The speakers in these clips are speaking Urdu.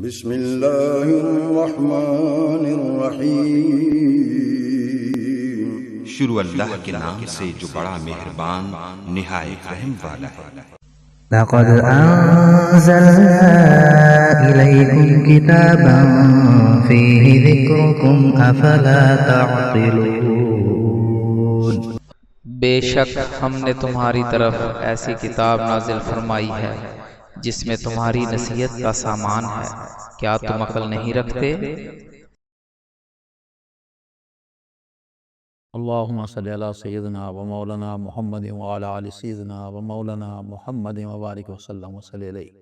بسم اللہ الرحمن الرحیم۔ شروع اللہ کے نام سے جو بڑا مہربان نہایت رحم والا ہے۔ لقد أنزلنا إليكم كتابا فيه ذكركم أفلا تعقلون۔ بے شک ہم نے تمہاری طرف ایسی کتاب نازل فرمائی ہے جس میں تمہاری نصیحت کا سامان ہے، کیا تم عقل نہیں رکھتے؟ اللهم صل على سيدنا ومولانا محمد وعلى آل سيدنا ومولانا محمد وبارك وسلم وصلى عليه۔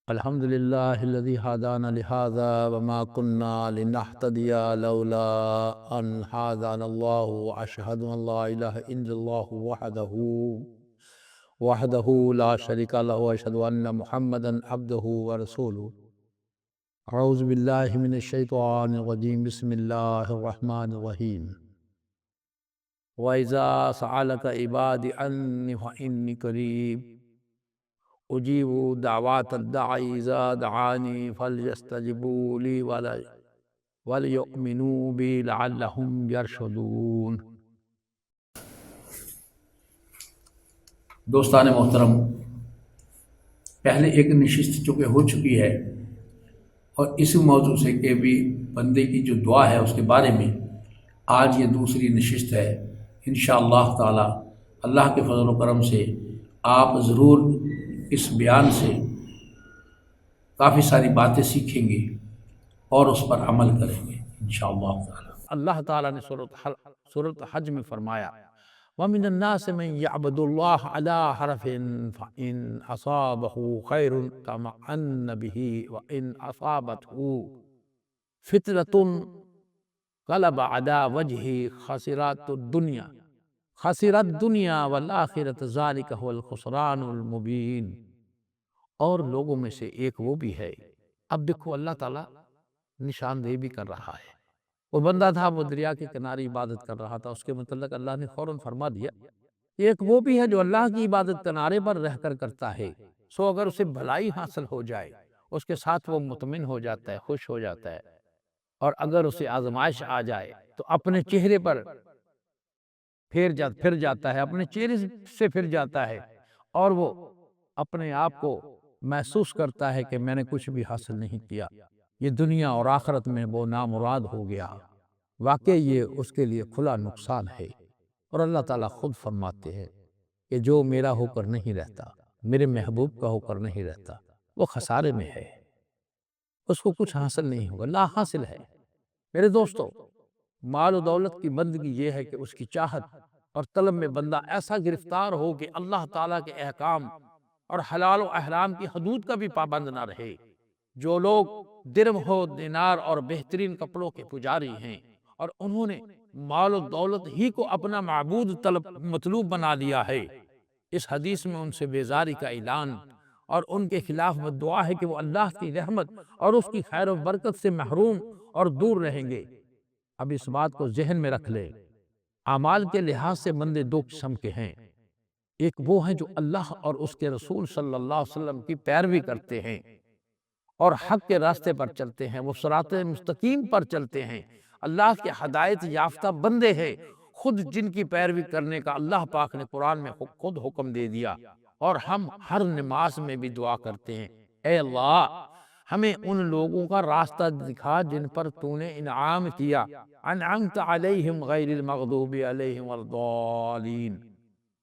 الحمد لله الذي هدانا لهذا وما كنا لنهتدي لولا أن هدانا الله، وأشهد أن لا إله إلا الله وحده لا شريك له، وأشهد أن محمدا عبده ورسوله۔ اعوذ باللہ من الشیطان الرجیم، بسم اللہ الرحمن الرحیم۔ وَإِذَا سَأَلَكَ عِبَادِي عَنِّي فَإِنِّي قَرِيبٌ أُجِيبُ دَعْوَةَ الدَّاعِ إِذَا دَعَانِي فَلْيَسْتَجِيبُوا لِي وَلْيُؤْمِنُوا بِي لَعَلَّهُمْ يَرْشُدُونَ۔ دوستان محترم، پہلے ایک نشست چونکہ ہو چکی ہے، اور اس موضوع سے کہ بھی بندے کی جو دعا ہے اس کے بارے میں آج یہ دوسری نشست ہے۔ انشاءاللہ تعالی اللہ کے فضل و کرم سے آپ ضرور اس بیان سے کافی ساری باتیں سیکھیں گے اور اس پر عمل کریں گے انشاءاللہ تعالی۔ اللہ تعالیٰ نے سورۃ حج میں فرمایا وَمِنَ النَّاسِ مَن يَعْبُدُ اللَّهَ عَلَىٰ حَرْفٍ فَإِنْ أَصَابَهُ خَيْرٌ اطْمَأَنَّ بِهِ وَإِنْ أَصَابَتْهُ فِتْنَةٌ انقلب عَلَىٰ وَجْهِهِ خَسِرَ الدُّنْيَا وَالْآخِرَةَ ذَلِكَ هُوَ الْخُسْرَانُ الْمُبِينُ۔ اور لوگوں میں سے ایک وہ بھی ہے، اب دیکھو اللہ تعالیٰ نشاندہی بھی کر رہا ہے۔ وہ بندہ تھا، وہ دریا کے کنارے عبادت کر رہا تھا، اس کے متعلق اللہ نے فوراً فرما دیا ایک وہ بھی ہے جو اللہ کی عبادت کنارے پر رہ کر کرتا ہے، سو اگر اسے بھلائی حاصل ہو جائے اس کے ساتھ وہ مطمئن ہو جاتا ہے، خوش ہو جاتا ہے، اور اگر اسے آزمائش آ جائے تو اپنے چہرے پر پھر جاتا ہے، اپنے چہرے سے پھر جاتا ہے، اور وہ اپنے آپ کو محسوس کرتا ہے کہ میں نے کچھ بھی حاصل نہیں کیا، یہ دنیا اور آخرت میں وہ نامراد ہو گیا۔ واقعی یہ اس کے لیے کھلا نقصان ہے، اور اللہ تعالیٰ خود فرماتے ہیں کہ جو میرا ہو کر نہیں رہتا، میرے محبوب کا ہو کر نہیں رہتا، وہ خسارے میں ہے، اس کو کچھ حاصل نہیں ہوگا، لا حاصل ہے۔ میرے دوستو، مال و دولت کی بندگی یہ ہے کہ اس کی چاہت اور طلب میں بندہ ایسا گرفتار ہو کہ اللہ تعالیٰ کے احکام اور حلال و احرام کی حدود کا بھی پابند نہ رہے۔ جو لوگ درم ہو دینار اور بہترین کپڑوں کے پجاری ہیں، اور انہوں نے مال و دولت ہی کو اپنا معبود مطلوب بنا لیا ہے، اس حدیث میں ان سے بیزاری کا اعلان اور ان کے خلاف دعا ہے کہ وہ اللہ کی رحمت اور اس کی خیر و برکت سے محروم اور دور رہیں گے۔ اب اس بات کو ذہن میں رکھ لے، اعمال کے لحاظ سے بندے دو قسم کے ہیں، ایک وہ ہیں جو اللہ اور اس کے رسول صلی اللہ علیہ وسلم کی پیروی کرتے ہیں اور حق کے راستے پر چلتے ہیں، وہ صراط مستقیم پر چلتے ہیں، اللہ کے ہدایت یافتہ بندے ہیں، خود جن کی پیروی کرنے کا اللہ پاک نے قرآن میں خود حکم دے دیا، اور ہم ہر نماز میں بھی دعا کرتے ہیں، اے اللہ ہمیں ان لوگوں کا راستہ دکھا جن پر تو نے انعام کیا، انعمت علیہم غیر المغضوب علیہم والضالین۔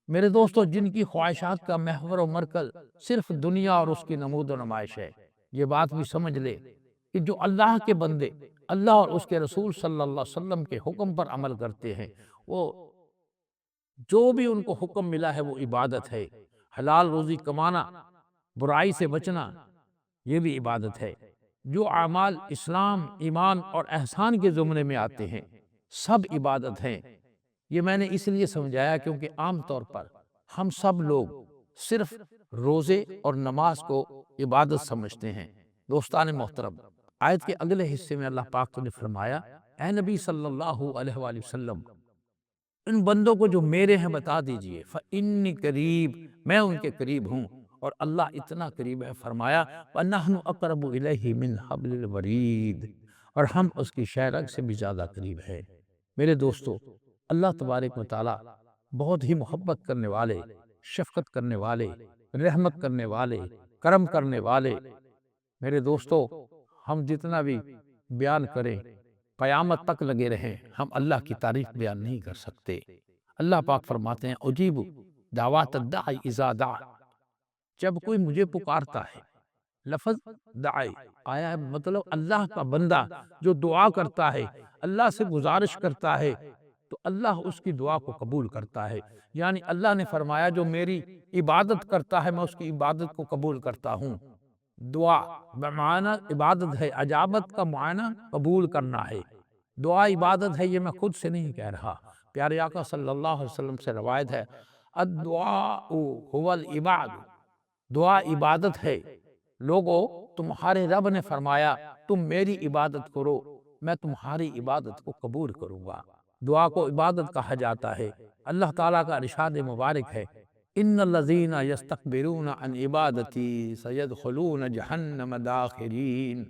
میرے دوستو، جن کی خواہشات کا محور و مرکز صرف دنیا اور اس کی نمود و نمائش ہے، یہ بات بھی سمجھ لے کہ جو اللہ کے بندے اللہ اور اس کے رسول صلی اللہ علیہ وسلم کے حکم پر عمل کرتے ہیں، وہ جو بھی ان کو حکم ملا ہے وہ عبادت ہے، حلال روزی کمانا، برائی سے بچنا، یہ بھی عبادت ہے۔ جو اعمال اسلام، ایمان اور احسان کے زمرے میں آتے ہیں سب عبادت ہیں۔ یہ میں نے اس لیے سمجھایا کیونکہ عام طور پر ہم سب لوگ صرف روزے اور نماز کو عبادت سمجھتے ہیں۔ دوستان محترم، آیت کے اگلے حصے میں اللہ پاک نے فرمایا، اے نبی صلی اللہ علیہ وآلہ وسلم، ان بندوں کو جو میرے ہیں بتا دیجئے، فَإِنِّي قریب، میں ان کے قریب ہوں، اور اللہ اتنا قریب ہے، فرمایا وَنَحْنُ أَقْرَبُ إِلَيْهِ مِنْ حَبْلِ الْوَرِيدِ، اور ہم اس کی شہ رگ سے بھی زیادہ قریب ہے۔ میرے دوستو، اللہ تبارک و تعالیٰ بہت ہی محبت کرنے والے، شفقت کرنے والے، رحمت کرنے والے، کرم کرنے والے۔ میرے دوستو، ہم جتنا بھی بیان کریں، قیامت تک لگے رہیں، ہم اللہ کی تعریف بیان نہیں کر سکتے۔ اللہ پاک فرماتے ہیں اجیب دعوات الداعی اذا دعا، جب کوئی مجھے پکارتا ہے۔ لفظ دعائی آیا ہے، مطلب اللہ کا بندہ جو دعا کرتا ہے، اللہ سے گزارش کرتا ہے، تو اللہ اس کی دعا کو قبول کرتا ہے۔ یعنی اللہ نے فرمایا جو میری عبادت کرتا ہے میں اس کی عبادت کو قبول کرتا ہوں۔ دعا بمعنی عبادت ہے، اجابت کا معنی قبول کرنا ہے۔ دعا عبادت ہے، یہ میں خود سے نہیں کہہ رہا، پیارے آقا صلی اللہ علیہ وسلم سے روایت ہے، الدعاء هو العباد، دعا عبادت ہے۔ لوگو، تمہارے رب نے فرمایا تم میری عبادت کرو، میں تمہاری عبادت کو قبول کروں گا۔ دعا کو عبادت کہا جاتا ہے۔ اللہ تعالیٰ کا ارشاد مبارک ہے، ان الذین یستکبرون عن عبادتی سیدخلون جہنم داخرین۔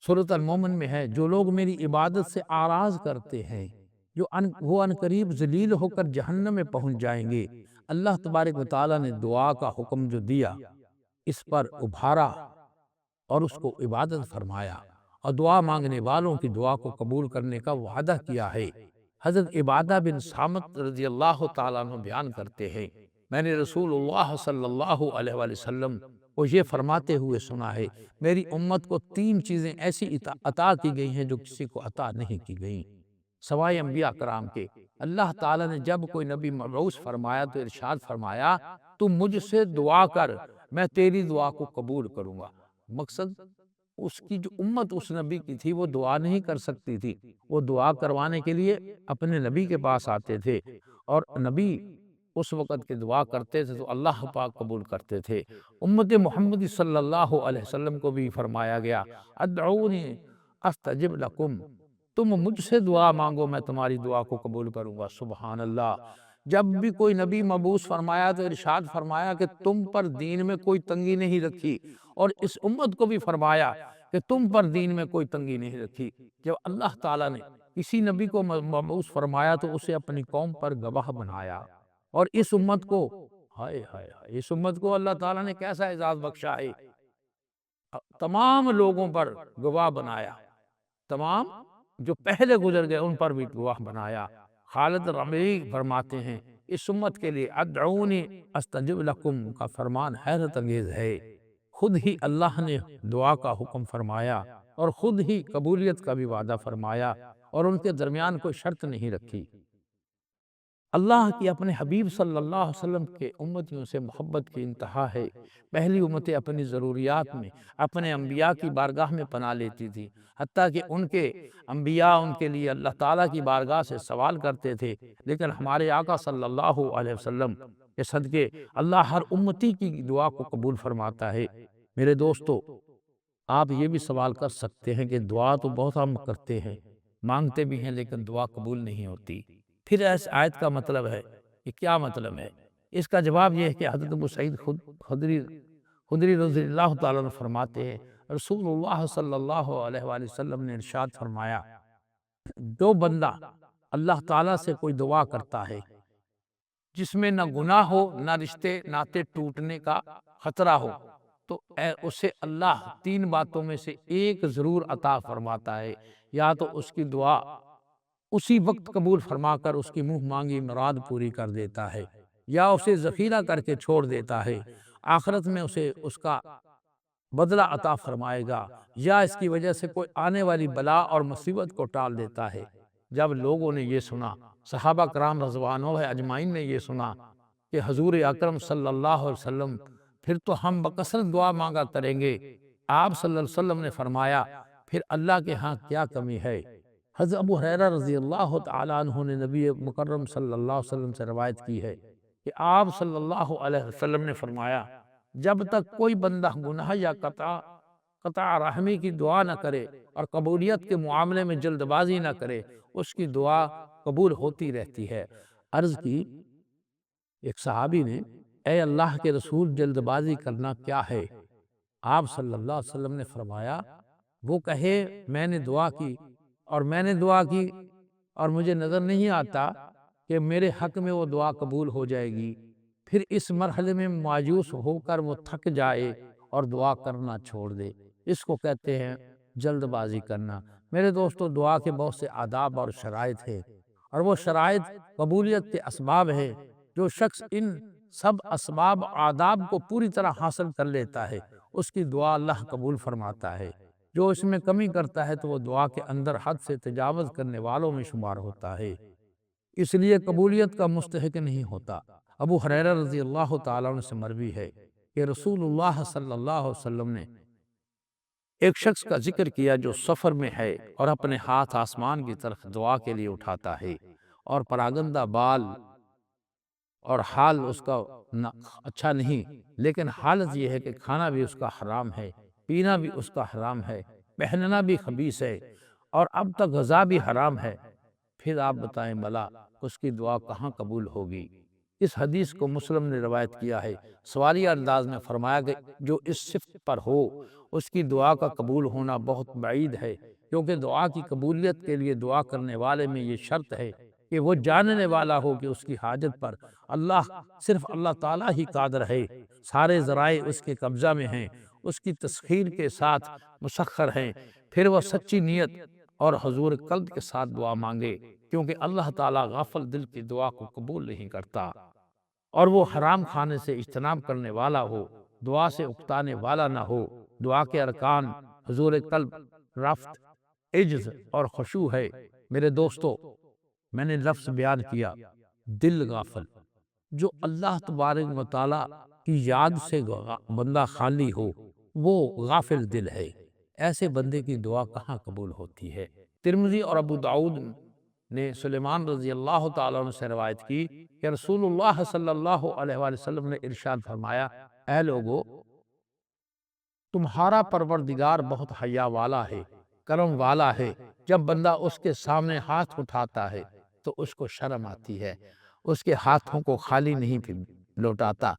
سورۃ المومن میں ہے، جو لوگ میری عبادت سے آراز کرتے ہیں وہ عنقریب ذلیل ہو کر جہنم میں پہنچ جائیں گے۔ اللہ تبارک و تعالیٰ نے دعا کا حکم جو دیا، اس پر ابھارا اور اس کو عبادت فرمایا، اور دعا مانگنے والوں کی دعا کو قبول کرنے کا وعدہ کیا ہے۔ حضرت عبادہ بن صامت رضی اللہ تعالیٰ عنہ بیان کرتے ہیں، میں نے رسول اللہ صلی اللہ علیہ وآلہ وسلم کو یہ فرماتے ہوئے سنا ہے، میری امت کو 3 چیزیں ایسی عطا کی گئی ہیں جو کسی کو عطا نہیں کی گئیں سوائے انبیاء کرام کے۔ اللہ تعالیٰ نے جب کوئی نبی مبعوث فرمایا تو ارشاد فرمایا تم مجھ سے دعا کر، میں تیری دعا کو قبول کروں گا۔ مقصد اس کی جو امت اس نبی کی تھی وہ دعا نہیں کر سکتی تھی، وہ دعا کروانے کے لیے اپنے نبی کے پاس آتے تھے، اور نبی اس وقت کے دعا کرتے تھے تو اللہ پاک قبول کرتے تھے۔ امت محمدی صلی اللہ علیہ وسلم کو بھی فرمایا گیا ادعونی استجب لکم، تم مجھ سے دعا مانگو میں تمہاری دعا کو قبول کروں گا۔ سبحان اللہ۔ جب بھی کوئی نبی مبعوث فرمایا تو ارشاد فرمایا کہ تم پر دین میں کوئی تنگی نہیں رکھی، اور اس امت کو بھی فرمایا کہ تم پر دین میں کوئی تنگی نہیں رکھی۔ جب اللہ تعالیٰ نے کسی نبی کو مبعوث فرمایا تو اسے اپنی قوم پر گواہ بنایا، اور اس امت کو اس امت کو اللہ تعالیٰ نے کیسا اعزاز بخشا ہے، تمام لوگوں پر گواہ بنایا، تمام جو پہلے گزر گئے ان پر بھی گواہ بنایا۔ خالد ربیع فرماتے ہیں اس امت کے لیے ادعونی استجب لکم کا فرمان حیرت انگیز ہے۔ خود ہی اللہ نے دعا کا حکم فرمایا اور خود ہی قبولیت کا بھی وعدہ فرمایا، اور ان کے درمیان کوئی شرط نہیں رکھی۔ اللہ کی اپنے حبیب صلی اللہ علیہ وسلم کے امتیوں سے محبت کی انتہا ہے۔ پہلی امتیں اپنی ضروریات میں اپنے انبیاء کی بارگاہ میں پناہ لیتی تھی، حتیٰ کہ ان کے انبیاء ان کے لیے اللہ تعالیٰ کی بارگاہ سے سوال کرتے تھے، لیکن ہمارے آقا صلی اللہ علیہ وسلم کے صدقے اللہ ہر امتی کی دعا کو قبول فرماتا ہے۔ میرے دوستو، آپ یہ بھی سوال کر سکتے ہیں کہ دعا تو بہت ہم کرتے ہیں، مانگتے بھی ہیں، لیکن دعا قبول نہیں ہوتی، پھر اس آیت کا مطلب ہے کہ کیا مطلب ہے؟ اس کا جواب یہ ہے کہ حضرت ابو سعید خدری رضی اللہ تعالیٰ عنہ فرماتے ہیں رسول اللہ صلی اللہ علیہ وآلہ وسلم نے ارشاد فرمایا جو بندہ اللہ تعالیٰ سے کوئی دعا کرتا ہے جس میں نہ گناہ ہو، نہ رشتے ناطے ٹوٹنے کا خطرہ ہو، تو اسے اللہ 3 باتوں میں سے ایک ضرور عطا فرماتا ہے۔ یا تو اس کی دعا اسی وقت قبول فرما کر اس کی منہ مانگی مراد پوری کر دیتا ہے، یا اسے ذخیرہ کر کے چھوڑ دیتا ہے، آخرت میں اسے اس کا بدلہ عطا فرمائے گا، یا اس کی وجہ سے کوئی آنے والی بلا اور مصیبت کو ٹال دیتا ہے۔ جب لوگوں نے یہ سنا، صحابہ کرام رضوان اللہ اجمعین نے یہ سنا کہ حضور اکرم صلی اللہ علیہ وسلم پھر تو ہم بکثرت دعا مانگا کریں گے، آپ صلی اللہ علیہ وسلم نے فرمایا پھر اللہ کے ہاں کیا کمی ہے؟ حضرت ابو ہریرہ رضی اللہ تعالیٰ عنہ نے نبی مکرم صلی اللہ علیہ وسلم سے روایت کی ہے کہ آپ صلی اللہ علیہ وسلم نے فرمایا جب تک کوئی بندہ گناہ یا قطع رحمی کی دعا نہ کرے اور قبولیت کے معاملے میں جلد بازی نہ کرے، اس کی دعا قبول ہوتی رہتی ہے۔ عرض کی ایک صحابی نے اے اللہ کے رسول جلد بازی کرنا کیا ہے؟ آپ صلی اللہ علیہ وسلم نے فرمایا وہ کہے میں نے دعا کی اور مجھے نظر نہیں آتا کہ میرے حق میں وہ دعا قبول ہو جائے گی، پھر اس مرحلے میں مایوس ہو کر وہ تھک جائے اور دعا کرنا چھوڑ دے، اس کو کہتے ہیں جلد بازی کرنا۔ میرے دوستو، دعا کے بہت سے آداب اور شرائط ہیں، اور وہ شرائط قبولیت کے اسباب ہیں۔ جو شخص ان سب اسباب آداب کو پوری طرح حاصل کر لیتا ہے اس کی دعا اللہ قبول فرماتا ہے۔ جو اس میں کمی کرتا ہے تو وہ دعا کے اندر حد سے تجاوز کرنے والوں میں شمار ہوتا ہے، اس لیے قبولیت کا مستحق نہیں ہوتا۔ ابو ہریرہ رضی اللہ تعالیٰ عنہ سے مروی ہے کہ رسول اللہ صلی اللہ علیہ وسلم نے ایک شخص کا ذکر کیا جو سفر میں ہے اور اپنے ہاتھ آسمان کی طرف دعا کے لیے اٹھاتا ہے، اور پراگندہ بال اور حال اس کا اچھا نہیں، لیکن حالت یہ ہے کہ کھانا بھی اس کا حرام ہے، پینا بھی اس کا حرام ہے، پہننا بھی خبیث ہے، اور اب تک غذا بھی حرام ہے، پھر آپ بتائیں بلا اس کی دعا کہاں قبول ہوگی؟ اس حدیث کو مسلم نے روایت کیا ہے۔ سوالیہ انداز میں فرمایا کہ جو اس صفت پر ہو اس کی دعا کا قبول ہونا بہت بعید ہے، کیونکہ دعا کی قبولیت کے لیے دعا کرنے والے میں یہ شرط ہے کہ وہ جاننے والا ہو کہ اس کی حاجت پر صرف اللہ تعالیٰ ہی قادر ہے، سارے ذرائع اس کے قبضہ میں ہیں، اس کی تسخیر کے ساتھ مسخر ہیں، پھر وہ سچی نیت اور حضور قلب کے ساتھ دعا مانگے، کیونکہ اللہ تعالیٰ غافل دل کی دعا کو قبول نہیں کرتا، اور وہ حرام کھانے سے اجتناب کرنے والا ہو، دعا سے اکتانے والا نہ ہو۔ دعا کے ارکان حضور قلب، رفت، عجز اور خشوع ہے۔ میرے دوستو، میں نے لفظ بیان کیا دل غافل، جو اللہ تبارک و تعالیٰ کی یاد سے بندہ خالی ہو وہ غافل دل ہے، ایسے بندے کی دعا کہاں قبول ہوتی ہے؟ ترمذی اور ابو داؤد نے سلیمان رضی اللہ تعالیٰ عنہ سے روایت کی کہ رسول اللہ صلی اللہ علیہ وآلہ وسلم نے ارشاد فرمایا، اے لوگو، تمہارا پروردگار بہت حیا والا ہے، کرم والا ہے۔ جب بندہ اس کے سامنے ہاتھ اٹھاتا ہے تو اس کو شرم آتی ہے، اس کے ہاتھوں کو خالی نہیں لوٹاتا۔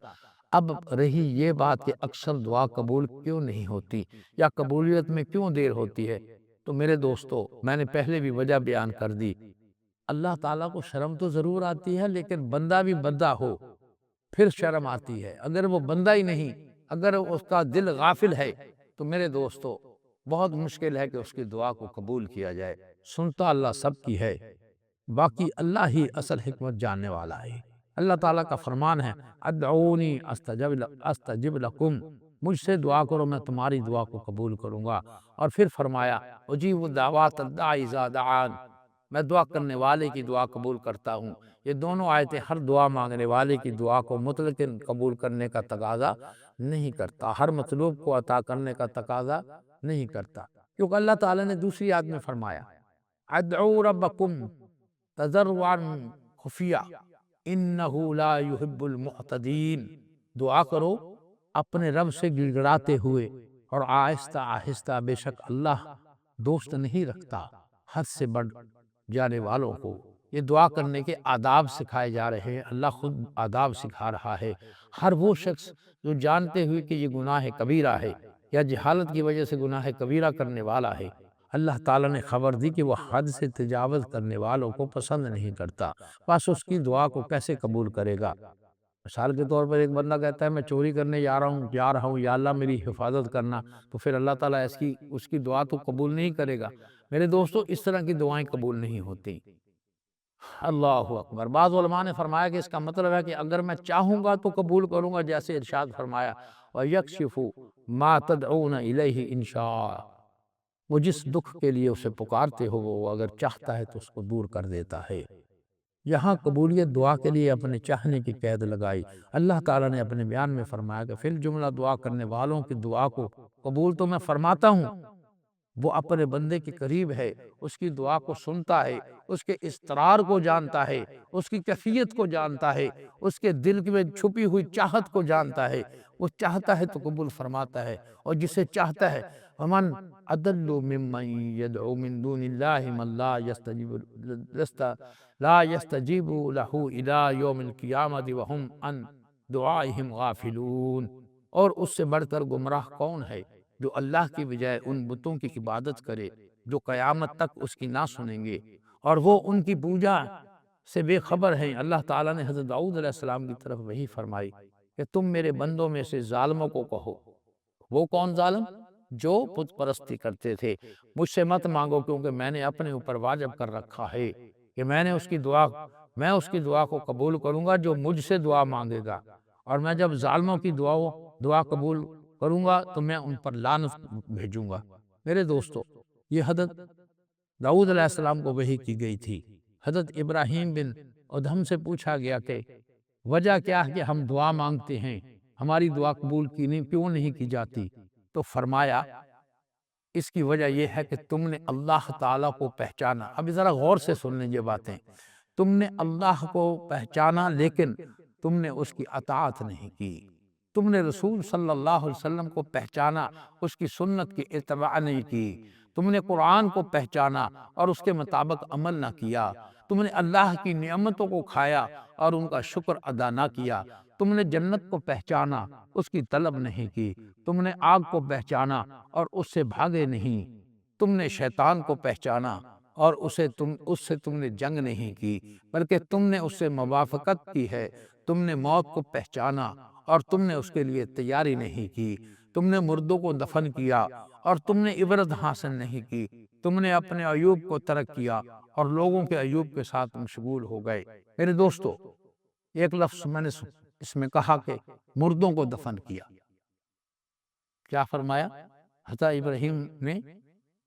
اب رہی یہ بات کہ اکثر دعا قبول کیوں نہیں ہوتی یا قبولیت میں کیوں دیر ہوتی ہے، تو میرے دوستو، میں نے پہلے بھی وجہ بیان کر دی۔ اللہ تعالیٰ کو شرم تو ضرور آتی ہے، لیکن بندہ بھی بندہ ہو پھر شرم آتی ہے۔ اگر وہ بندہ ہی نہیں، اگر اس کا دل غافل ہے تو میرے دوستو بہت مشکل ہے کہ اس کی دعا کو قبول کیا جائے۔ سنتا اللہ سب کی ہے، باقی اللہ ہی اصل حکمت جاننے والا ہے۔ اللہ تعالیٰ کا فرمان ہے، ادعونی استجب لکم، مجھ سے دعا کرو میں تمہاری دعا کو قبول کروں گا۔ اور پھر فرمایا، اجیب دعوات الداعی اذا دعان، میں دعا کرنے والے کی دعا قبول کرتا ہوں۔ یہ دونوں آیتیں ہر دعا مانگنے والے کی دعا کو مطلق قبول کرنے کا تقاضا نہیں کرتا، ہر مطلوب کو عطا کرنے کا تقاضا نہیں کرتا، کیونکہ اللہ تعالیٰ نے دوسری آیت میں فرمایا، ادعوا ربکم تضرعا خفیہ انہ لا یحب المعتدین، دعا کرو اپنے رب سے گڑ گڑاتے ہوئے اور آہستہ آہستہ، بے شک اللہ دوست نہیں رکھتا حد سے بڑھ جانے والوں کو۔ یہ دعا کرنے کے آداب سکھائے جا رہے ہیں، اللہ خود آداب سکھا رہا ہے۔ ہر وہ شخص جو جانتے ہوئے کہ یہ گناہ کبیرہ ہے یا جہالت کی وجہ سے گناہ کبیرہ کرنے والا ہے، اللہ تعالیٰ نے خبر دی کہ وہ حد سے تجاوز کرنے والوں کو پسند نہیں کرتا، بس اس کی دعا کو کیسے قبول کرے گا؟ مثال کے طور پر ایک بندہ کہتا ہے میں چوری کرنے جا رہا ہوں یا اللہ میری حفاظت کرنا، تو پھر اللہ تعالیٰ اس کی دعا تو قبول نہیں کرے گا۔ میرے دوستو، اس طرح کی دعائیں قبول نہیں ہوتی۔ اللہ اکبر۔ بعض علماء نے فرمایا کہ اس کا مطلب ہے کہ اگر میں چاہوں گا تو قبول کروں گا، جیسے ارشاد فرمایا، وَيَكْشِفُ مَا تَدْعُونَ إِلَيْهِ إِن شَاءَ، وہ جس دکھ کے لیے اسے پکارتے ہو وہ اگر چاہتا ہے تو اس کو دور کر دیتا ہے۔ یہاں قبولیت دعا کے لیے اپنے چاہنے کی قید لگائی۔ اللہ تعالیٰ نے اپنے بیان میں فرمایا کہ فی الجملہ دعا کرنے والوں کی دعا کو قبول تو میں فرماتا ہوں، وہ اپنے بندے کے قریب ہے، اس کی دعا کو سنتا ہے، اس کے اضطرار کو جانتا ہے، اس کی کیفیت کو جانتا ہے، اس کے دل میں چھپی ہوئی چاہت کو جانتا ہے۔ وہ چاہتا ہے تو قبول فرماتا ہے، اور جسے چاہتا ہے، وَمَنْ أَضَلُّ مِمَّنْ يَدْعُو مِن دُونِ اللَّهِ مَنْ لَا يَسْتَجِيبُ لَهُ إِلَى يَوْمِ الْقِيَامَةِ وَهُمْ عَنْ دعائہم غافلون، اور اس سے بڑھ کر گمراہ کون ہے جو اللہ کی بجائے ان بتوں کی عبادت کرے جو قیامت تک اس کی نہ سنیں گے اور وہ ان کی پوجا سے بے خبر ہیں۔ اللہ تعالیٰ نے حضرت داؤد علیہ السلام کی طرف وہی فرمائی کہ تم میرے بندوں میں سے ظالموں کو کہو۔ وہ کون ظالم؟ جو بت پرستی کرتے تھے۔ مجھ سے مت مانگو کیونکہ میں نے اپنے اوپر واجب کر رکھا ہے کہ میں اس کی دعا کو قبول کروں گا جو مجھ سے دعا مانگے گا، اور میں جب ظالموں کی دعا قبول کروں گا تو میں ان پر لعنت بھیجوں گا۔ میرے دوستو، یہ حضرت داؤد علیہ السلام کو وحی کی گئی تھی۔ حضرت ابراہیم بن ادھم سے پوچھا گیا کہ وجہ کیا ہے کہ ہم دعا مانگتے ہیں، ہماری دعا قبول کیوں نہیں کی جاتی؟ تو فرمایا اس کی وجہ یہ ہے کہ تم نے اللہ تعالیٰ کو پہچانا۔ اب ذرا غور سے سن لیں یہ باتیں۔ تم نے اللہ کو پہچانا لیکن تم نے اس کی اطاعت نہیں کی۔ تم نے رسول صلی اللہ علیہ وسلم کو پہچانا، اس کی سنت کی اتباع نہیں کی۔ تم نے قرآن کو پہچانا اور اس کے مطابق عمل نہ کیا۔ تم نے اللہ کی نعمتوں کو کھایا اور ان کا شکر ادا نہ کیا۔ تم نے جنت کو پہچانا، اس کی طلب نہیں کی۔ تم نے آگ کو پہچانا اور اس سے بھاگے نہیں۔ تم نے شیطان کو پہچانا اور اس سے تم نے جنگ نہیں کی، بلکہ تم نے اس سے موافقت کی ہے۔ تم نے موت کو پہچانا اور تم نے اس کے لیے تیاری نہیں کی۔ تم نے مردوں کو دفن کیا اور تم نے عبرت حاصل نہیں کی۔ تم نے اپنے عیوب کو ترک کیا اور لوگوں کے عیوب کے ساتھ مشغول ہو گئے۔ میرے دوستو، ایک لفظ میں نے اس میں کہا کہ مردوں کو دفن کیا۔ کیا فرمایا حضرت ابراہیم نے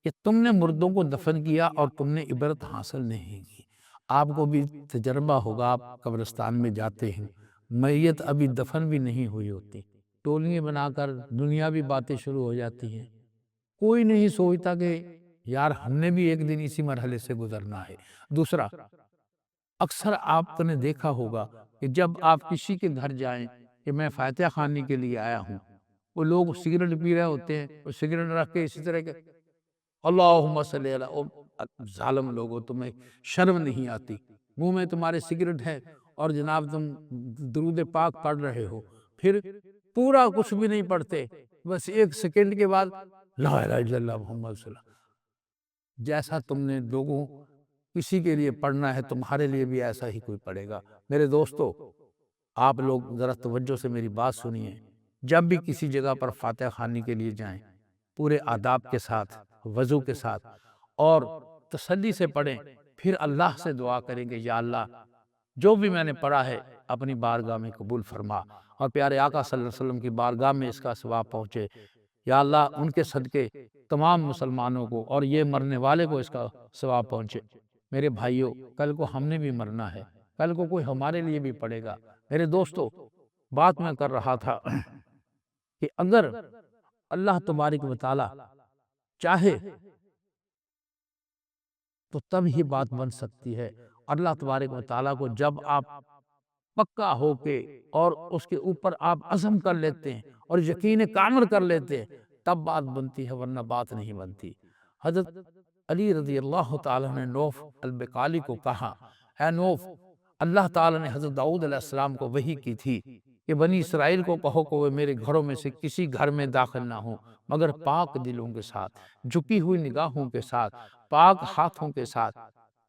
کہ تم نے مردوں کو دفن کیا اور تم نے عبرت حاصل نہیں کی۔ آپ کو بھی تجربہ ہوگا، آپ قبرستان میں جاتے ہیں، میت ابھی دفن بھی نہیں ہوئی ہوتی، ٹولیاں بنا کر دنیاوی باتیں شروع ہو جاتی ہیں۔ کوئی نہیں سوچتا کہ یار ہم نے بھی ایک دن اسی مرحلے سے گزرنا ہے۔ دوسرا، اکثر آپ نے دیکھا ہوگا کہ جب آپ کسی کے گھر جائیں کہ میں فاتحہ خوانی کے لیے آیا ہوں، وہ لوگ سگریٹ پی رہے ہوتے ہیں، وہ سگریٹ رکھ کے اسی طرح کے اللہم صلی اللہ، ظالم لوگو تمہیں شرم نہیں آتی، منہ میں تمہارے سگریٹ ہے اور جناب تم درود پاک پڑھ رہے ہو، پھر پورا کچھ بھی نہیں پڑھتے، بس ایک سیکنڈ کے بعد لا الہ الا اللہ محمد صلی اللہ علیہ وسلم۔ جیسا تم نے لوگوں کسی کے لیے پڑھنا ہے تمہارے لیے بھی ایسا ہی کوئی پڑھے گا۔ میرے دوستو، آپ لوگ ذرا توجہ سے میری بات سنیے۔ جب بھی کسی جگہ پر فاتحہ خوانی کے لیے جائیں، پورے آداب کے ساتھ، وضو کے ساتھ اور تسلی سے پڑھیں، پھر اللہ سے دعا کریں کہ یا اللہ جو بھی میں نے پڑھا ہے اپنی بارگاہ میں قبول فرما، اور پیارے آقا صلی اللہ علیہ وسلم کی بارگاہ میں اس کا ثواب پہنچے۔ یا اللہ ان کے صدقے تمام مسلمانوں کو اور یہ مرنے والے کو اس کا ثواب پہنچے۔ میرے بھائیوں، کل کو ہم نے بھی مرنا ہے، کل کو کوئی ہمارے لیے بھی پڑھے گا۔ میرے دوستو، بات میں کر رہا تھا کہ اگر اللہ تبارک و تعالی چاہے تو تب ہی بات بن سکتی ہے۔ اللہ تبارک و تعالیٰ کو جب آپ پکا ہو کے اور اس کے اوپر آپ عزم کر لیتے ہیں اور یقین کامل کر لیتے ہیں، تب بات بنتی ہے، ورنہ بات نہیں بنتی۔ حضرت علی رضی اللہ تعالیٰ نے نوف البقالی کو کہا، اے نوف، اللہ تعالیٰ نے حضرت داؤد علیہ السلام کو وحی کی تھی کہ بنی اسرائیل کو کہو کہ وہ میرے گھروں میں سے کسی گھر میں داخل نہ ہوں مگر پاک دلوں کے ساتھ، جھکی ہوئی نگاہوں کے ساتھ، پاک ہاتھوں کے ساتھ۔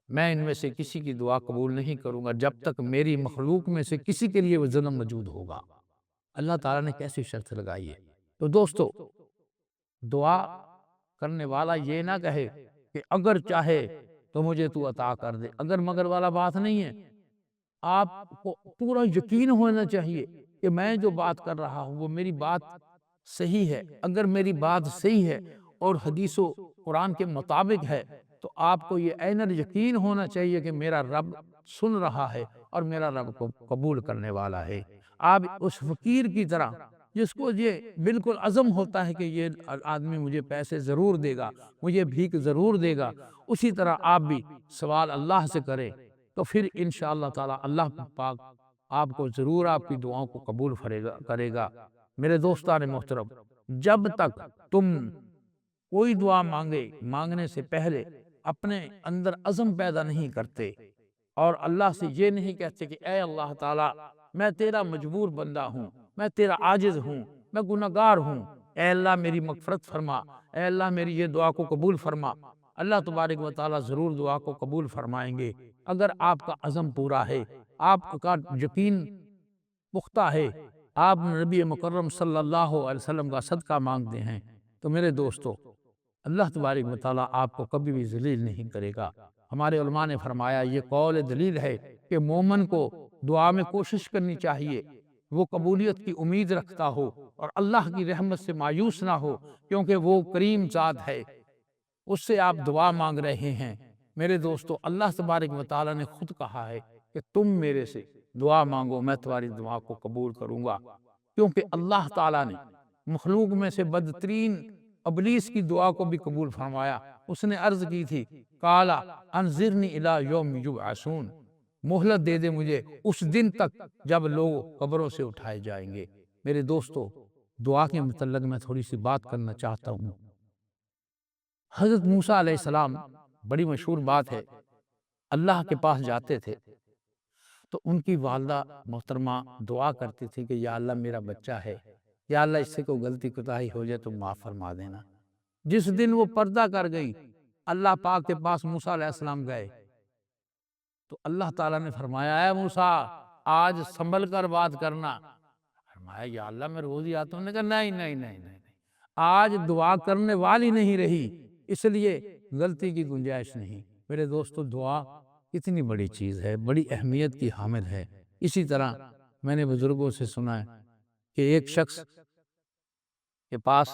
میں ان میں سے کسی کی دعا قبول نہیں کروں گا جب تک میری مخلوق میں سے کسی کے لیے وہ ظلم موجود ہوگا۔ اللہ تعالیٰ نے کیسی شرط لگائی ہے۔ تو دوستو، دعا کرنے والا یہ نہ کہے کہ اگر چاہے تو مجھے تو عطا کر دے، اگر مگر والا بات نہیں ہے۔ آپ کو پورا یقین ہونا چاہیے کہ میں جو بات کر رہا ہوں وہ میری بات صحیح ہے۔ اگر میری بات صحیح ہے اور حدیث و قرآن کے مطابق ہے تو آپ کو یہ عین یقین ہونا چاہیے کہ میرا رب سن رہا ہے اور میرا رب کو قبول کرنے والا ہے۔ آپ اس فقیر کی طرح جس کو یہ بالکل عزم ہوتا ہے کہ یہ آدمی مجھے پیسے ضرور دے گا، مجھے بھیک ضرور دے گا، اسی طرح آپ بھی سوال اللہ سے کریں تو پھر انشاءاللہ تعالی اللہ پاک آپ کو ضرور آپ کی دعاؤں کو قبول کرے گا۔ میرے دوستان محترم، جب تک تم کوئی دعا مانگنے سے پہلے اپنے اندر عزم پیدا نہیں کرتے اور اللہ سے یہ نہیں کہتے کہ اے اللہ تعالیٰ میں تیرا مجبور بندہ ہوں، میں تیرا عاجز ہوں، میں گناہگار ہوں، اے اللہ میری مغفرت فرما، اے اللہ میری یہ دعا کو قبول فرما۔ اللہ تبارک و تعالیٰ ضرور دعا کو قبول فرمائیں گے اگر آپ کا عزم پورا ہے، آپ کا یقین پختہ ہے، آپ نبی مکرم صلی اللہ علیہ وسلم کا صدقہ مانگتے ہیں، تو میرے دوستو اللہ تبارک و تعالیٰ آپ کو کبھی بھی ذلیل نہیں کرے گا۔ ہمارے علماء نے فرمایا یہ قول دلیل ہے کہ مومن کو دعا میں کوشش کرنی چاہیے، وہ قبولیت کی امید رکھتا ہو اور اللہ کی رحمت سے مایوس نہ ہو، کیونکہ وہ کریم ذات ہے، اس سے آپ دعا مانگ رہے ہیں۔ میرے دوستو اللہ تبارک و تعالیٰ نے خود کہا ہے کہ تم میرے سے دعا مانگو، میں تمہاری دعا کو قبول کروں گا، کیونکہ اللہ تعالیٰ نے مخلوق میں سے بدترین ابلیس کی دعا کو بھی قبول فرمایا۔ اس نے عرض کی تھی قالا انظرنی الی یوم یبعثون، مہلت دے دے مجھے اس دن تک جب لوگ قبروں سے اٹھائے جائیں گے۔ میرے دوستو دعا کے متعلق میں تھوڑی سی بات کرنا چاہتا ہوں۔ حضرت موسیٰ علیہ السلام بڑی مشہور بات ہے، اللہ کے پاس جاتے تھے تو ان کی والدہ محترمہ دعا کرتی تھی کہ یا اللہ میرا بچہ ہے، یا اللہ اس سے کوئی غلطی کوتاہی ہو جائے تو معاف فرما دینا۔ جس دن وہ پردہ کر گئی، اللہ پاک کے پاس موسیٰ علیہ السلام گئے تو اللہ تعالیٰ نے فرمایا اے موسیٰ آج سنبھل کر بات کرنا۔ فرمایا یا اللہ میں روز ہی آتا ہوں۔ نے کہا نہیں، آج دعا کرنے والی نہیں رہی، اس لیے غلطی کی گنجائش نہیں۔ میرے دوستو دعا اتنی بڑی چیز ہے، بڑی اہمیت کی حامل ہے۔ اسی طرح میں نے بزرگوں سے سنا ہے کہ ایک شخص کے پاس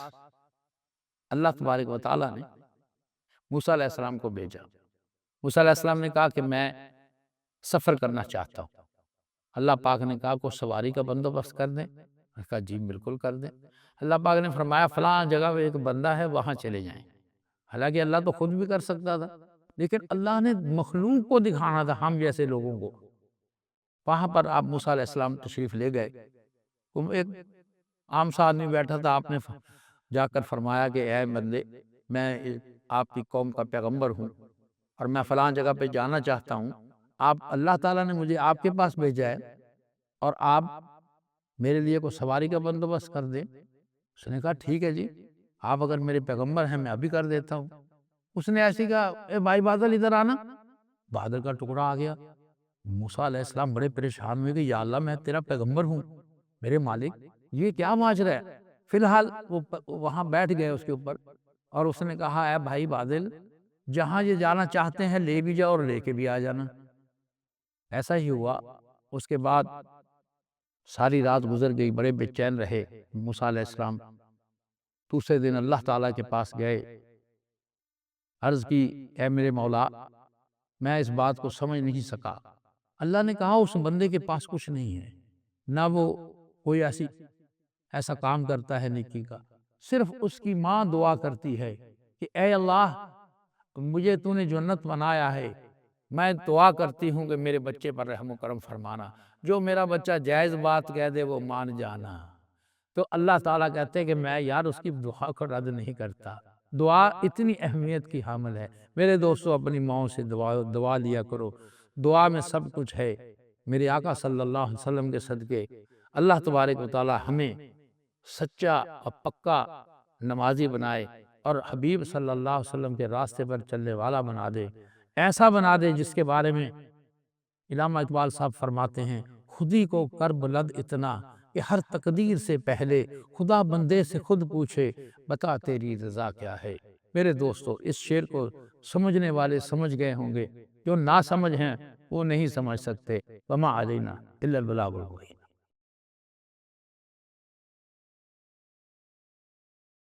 اللہ تبارک و تعالیٰ نے موسیٰ علیہ السلام کو بھیجا۔ موسیٰ علیہ السلام نے کہا کہ میں سفر کرنا چاہتا ہوں۔ اللہ پاک نے کہا کوئی سواری کا بندوبست کر دیں؟ انہوں نے کہا جی بالکل کر دیں۔ اللہ پاک نے فرمایا فلاں جگہ پہ ایک بندہ ہے، وہاں چلے جائیں۔ حالانکہ اللہ تو خود بھی کر سکتا تھا، لیکن اللہ نے مخلوق کو دکھانا تھا، ہم جیسے لوگوں کو۔ وہاں پر آپ موسیٰ علیہ السلام تشریف لے گئے، ایک عام سا آدمی بیٹھا تھا، آپ نے جا کر فرمایا کہ اے بندے میں آپ کی قوم کا پیغمبر ہوں اور میں فلاں جگہ پہ جانا چاہتا ہوں، آپ اللہ تعالیٰ نے مجھے آپ کے پاس بھیجا ہے اور آپ میرے لیے کوئی سواری کا بندوبست کر دیں۔ اس نے کہا ٹھیک ہے جی، آپ اگر میرے پیغمبر ہیں میں ابھی کر دیتا ہوں۔ اس نے ایسی کہا اے بھائی بادل ادھر آنا۔ بادل کا ٹکڑا آ گیا۔ موسیٰ علیہ السلام بڑے پریشان ہوئے کہ یا اللہ میں تیرا پیغمبر ہوں، میرے مالک یہ کیا ماجرا ہے۔ فی الحال وہ وہاں بیٹھ گئے اس کے اوپر اور اس نے کہا اے بھائی بادل جہاں یہ جانا چاہتے ہیں لے بھی جاؤ اور لے کے بھی آ جانا۔ ایسا ہی ہوا۔ اس کے بعد ساری رات گزر گئی، بڑے بے چین رہے موسیٰ علیہ السلام۔ دوسرے دن اللہ تعالیٰ کے پاس گئے، عرض کی اے میرے مولا میں اس بات کو سمجھ نہیں سکا۔ اللہ نے کہا اس بندے کے پاس کچھ نہیں ہے، نہ وہ کوئی ایسا کام کرتا ہے نیکی کا، صرف اس کی ماں دعا کرتی ہے کہ اے اللہ مجھے تو نے جنت بنایا ہے، میں دعا کرتی ہوں کہ میرے بچے پر رحم و کرم فرمانا، جو میرا بچہ جائز بات کہہ دے وہ مان جانا۔ تو اللہ تعالیٰ کہتے ہیں کہ میں یار اس کی دعا کو رد نہیں کرتا۔ دعا اتنی اہمیت کی حامل ہے۔ میرے دوستو اپنی ماؤں سے دعا لیا کرو، دعا میں سب کچھ ہے۔ میرے آقا صلی اللہ علیہ وسلم کے صدقے اللہ تبارک و تعالیٰ ہمیں سچا اور پکا نمازی بنائے اور حبیب صلی اللہ علیہ وسلم کے راستے پر چلنے والا بنا دے، ایسا بنا دے جس کے بارے میں علامہ اقبال صاحب فرماتے ہیں خودی کو کر بلند اتنا کہ ہر تقدیر سے پہلے خدا بندے سے خود پوچھے بتا تیری رضا کیا ہے۔ میرے دوستو اس شعر کو سمجھنے والے سمجھ گئے ہوں گے، جو نہ سمجھ ہیں وہ نہیں سمجھ سکتے۔ وما علینا الا البلاغ المبین۔